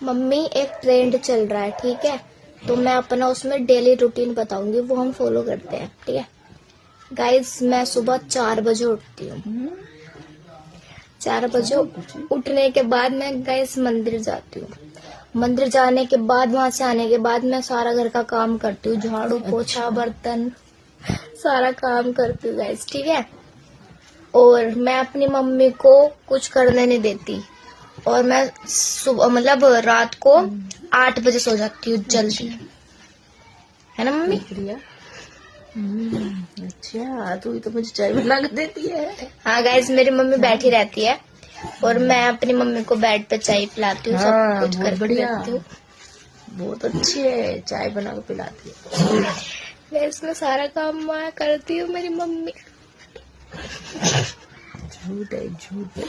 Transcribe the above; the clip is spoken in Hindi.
मम्मी एक ट्रेंड चल रहा है, ठीक है, तो मैं अपना उसमें डेली रूटीन बताऊंगी, वो हम फॉलो करते हैं, ठीक है गाइस। मैं सुबह 4 बजे उठती हूँ। 4 बजे उठने के बाद मैं गाइस मंदिर जाती हूँ। मंदिर जाने के बाद, वहां से आने के बाद मैं सारा घर का काम करती हूँ, झाड़ू पोछा बर्तन सारा काम करती हूँ गाइस, ठीक है। और मैं अपनी मम्मी को कुछ करने नहीं देती, और मैं सुबह मतलब रात को 8 बजे सो जाती हूँ जल्दी, है ना मम्मी? अच्छा, तू ही तो मुझे चाय बना कर देती है। हाँ गाइस, मेरी मम्मी बैठी रहती है और मैं अपनी मम्मी को बेड पे चाय पिलाती हूँ, सब कुछ करके देती हूँ। बहुत अच्छी है, चाय बना कर पिलाती है। गाइस मैं सारा काम मैं करती हूँ, मेरी मम्मी। झूठ है, झूठ है।